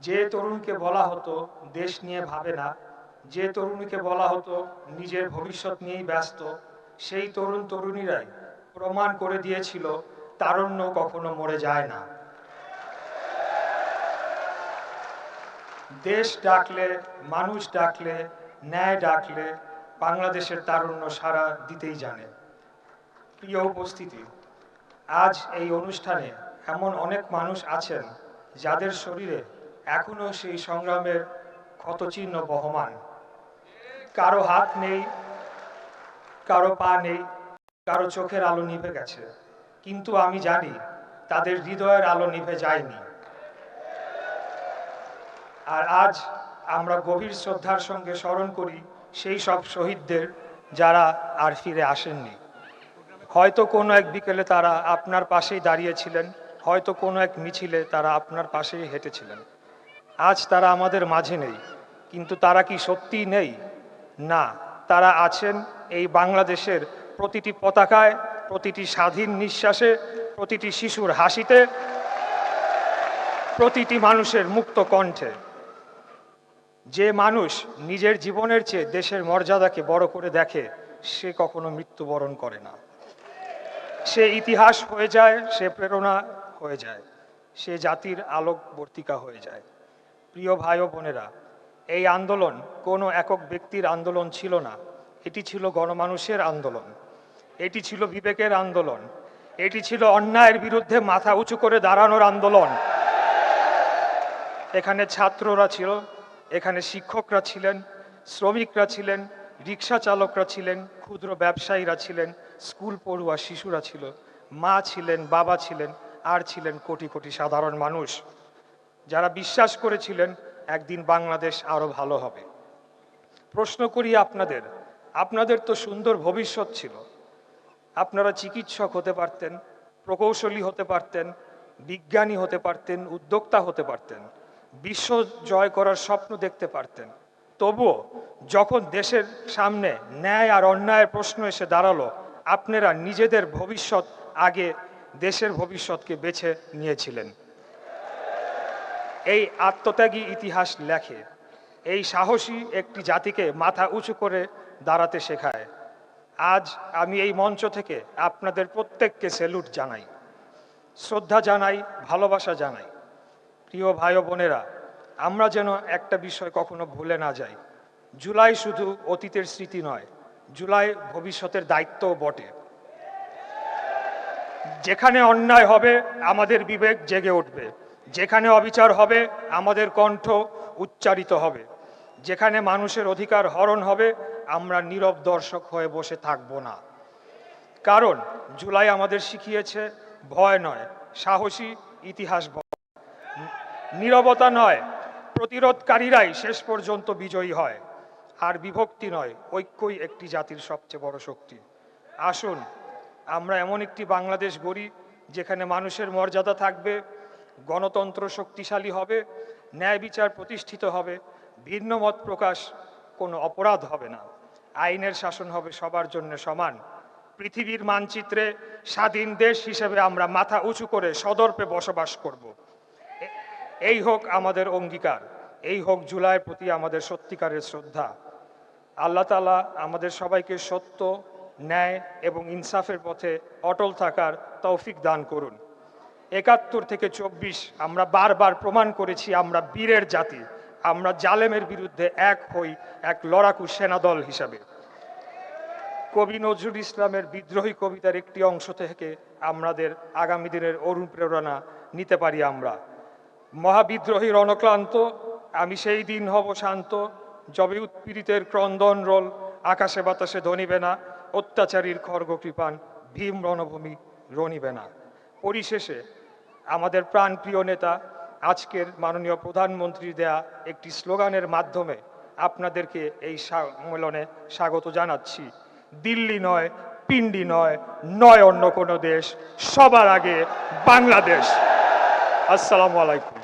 যে তরুণকে বলা হতো দেশ নিয়ে ভাবে না, যে তরুণীকে বলা হতো নিজের ভবিষ্যৎ নিয়েই ব্যস্ত, সেই তরুণ তরুণীরাই প্রমাণ করে দিয়েছিল তারুণ্য কখনো মরে যায় না। দেশ ডাকলে, মানুষ ডাকলে, ন্যায় ডাকলে বাংলাদেশের তারুণ্য সাড়া দিতেই জানে। প্রিয় উপস্থিতি, আজ এই অনুষ্ঠানে এমন অনেক মানুষ আছেন যাদের শরীরে এখনো সেই সংগ্রামের ক্ষতচিহ্ন বহমান। কারো হাত নেই, কারো পা নেই, কারো চোখের আলো নিভে গেছে, কিন্তু আমি জানি তাদের হৃদয়ের আলো নিভে যায়নি। আর আজ আমরা গভীর শ্রদ্ধার সঙ্গে স্মরণ করি সেই সব শহীদদের যারা আর ফিরে আসেননি। হয়তো কোনো এক বিকেলে তারা আপনার পাশেই দাঁড়িয়েছিলেন, হয়তো কোনো এক মিছিলে তারা আপনার পাশেই হেঁটেছিলেন। আজ তারা আমাদের মাঝে নেই, কিন্তু তারা কি সত্যিই নেই? না, তারা আছেন এই বাংলাদেশের প্রতিটি পতাকায়, প্রতিটি স্বাধীন নিঃশ্বাসে, প্রতিটি শিশুর হাসিতে, প্রতিটি মানুষের মুক্ত কণ্ঠে। যে মানুষ নিজের জীবনের চেয়ে দেশের মর্যাদাকে বড় করে দেখে, সে কখনো মৃত্যুবরণ করে না। সে ইতিহাস হয়ে যায়, সে প্রেরণা হয়ে যায়, সে জাতির আলোকবর্তিকা হয়ে যায়। প্রিয় ভাই ও বোনেরা, এই আন্দোলন কোনো একক ব্যক্তির আন্দোলন ছিল না, এটি ছিল গণমানুষের আন্দোলন, এটি ছিল বিবেকের আন্দোলন, এটি ছিল অন্যায়ের বিরুদ্ধে মাথা উঁচু করে দাঁড়ানোর আন্দোলন। এখানে ছাত্ররা ছিল, এখানে শিক্ষকরা ছিলেন, শ্রমিকরা ছিলেন, রিক্সা চালকরা ছিলেন, ক্ষুদ্র ব্যবসায়ীরা ছিলেন, স্কুল পড়ুয়া শিশুরা ছিল, মা ছিলেন, বাবা ছিলেন, আর ছিলেন কোটি কোটি সাধারণ মানুষ যারা বিশ্বাস করেছিলেন একদিন বাংলাদেশ আরো ভালো হবে। প্রশ্ন করি আপনাদের, আপনাদের তো সুন্দর ভবিষ্যৎ ছিল, আপনারা চিকিৎসক হতে পারতেন, প্রকৌশলী হতে পারতেন, বিজ্ঞানী হতে পারতেন, উদ্যোক্তা হতে পারতেন, বিশ্ব জয় করার স্বপ্ন দেখতে পারতেন। তবুও যখন দেশের সামনে ন্যায় আর অন্যায়ের প্রশ্ন এসে দাঁড়ালো, আপনারা নিজেদের ভবিষ্যৎ আগে দেশের ভবিষ্যৎকে বেছে নিয়েছিলেন। এই আত্মত্যাগী ইতিহাস লেখে, এই সাহসী একটি জাতিকে মাথা উঁচু করে দাঁড়াতে শেখায়। আজ আমি এই মঞ্চ থেকে আপনাদের প্রত্যেককে স্যালুট জানাই, শ্রদ্ধা জানাই, ভালোবাসা জানাই। প্রিয় ভাই ও বোনেরা, আমরা যেন একটা বিষয় কখনো ভুলে না যাই, জুলাই শুধু অতীতের স্মৃতি নয়, জুলাই ভবিষ্যতের দায়িত্বও বটে। যেখানে অন্যায় হবে আমাদের বিবেক জেগে উঠবে, যেখানে অবিচার হবে আমাদের কণ্ঠ উচ্চারিত হবে, যেখানে মানুষের অধিকার হরণ হবে আমরা নীরব দর্শক হয়ে বসে থাকব না। কারণ জুলাই আমাদের শিখিয়েছে ভয় নয়, সাহসী ইতিহাস বলে। নীরবতা নয়, প্রতিরোধকারীরাই শেষ পর্যন্ত বিজয়ী হয়। আর বিভক্তি নয়, ঐক্যই একটি জাতির সবচেয়ে বড় শক্তি। আসুন আমরা এমন একটি বাংলাদেশ গড়ি যেখানে মানুষের মর্যাদা থাকবে, গণতন্ত্র শক্তিশালী হবে, ন্যায় বিচার প্রতিষ্ঠিত হবে, ভিন্ন মত প্রকাশ কোনো অপরাধ হবে না, আইনের শাসন হবে সবার জন্য সমান। পৃথিবীর মানচিত্রে স্বাধীন দেশ হিসেবে আমরা মাথা উঁচু করে সদর্পে বসবাস করব। এই হোক আমাদের অঙ্গীকার, এই হোক জুলাইয়ের প্রতি আমাদের সত্যিকারের শ্রদ্ধা। আল্লাহ তাআলা আমাদের সবাইকে সত্য, ন্যায় এবং ইনসাফের পথে অটল থাকার তৌফিক দান করুন। ৭১ থেকে ২৪ আমরা বারবার প্রমাণ করেছি আমরা বীরের জাতি, আমরা জালেমের বিরুদ্ধে এক হই এক লড়াকু সেনাদল হিসাবে। কবি নজরুল ইসলামের বিদ্রোহী কবিতার একটি অংশ থেকে আমাদের আগামী দিনের অনুপ্রেরণা নিতে পারি আমরা। মহাবিদ্রোহী রণক্লান্ত, আমি সেই দিন হব শান্ত, যবে উৎপীড়িতের ক্রন্দন রোল আকাশে বাতাসে ধ্বনিবে না, অত্যাচারীর খর্গ কৃপান ভীম রণভূমি রণিবে না। পরিশেষে আমাদের প্রাণপ্রিয় নেতা আজকের মাননীয় প্রধানমন্ত্রী দেয়া একটি স্লোগানের মাধ্যমে আপনাদেরকে এই সম্মেলনে স্বাগত জানাচ্ছি। দিল্লি নয়, পিন্ডি নয়, নয় অন্য কোনো দেশ, সবার আগে বাংলাদেশ। আসসালামু আলাইকুম।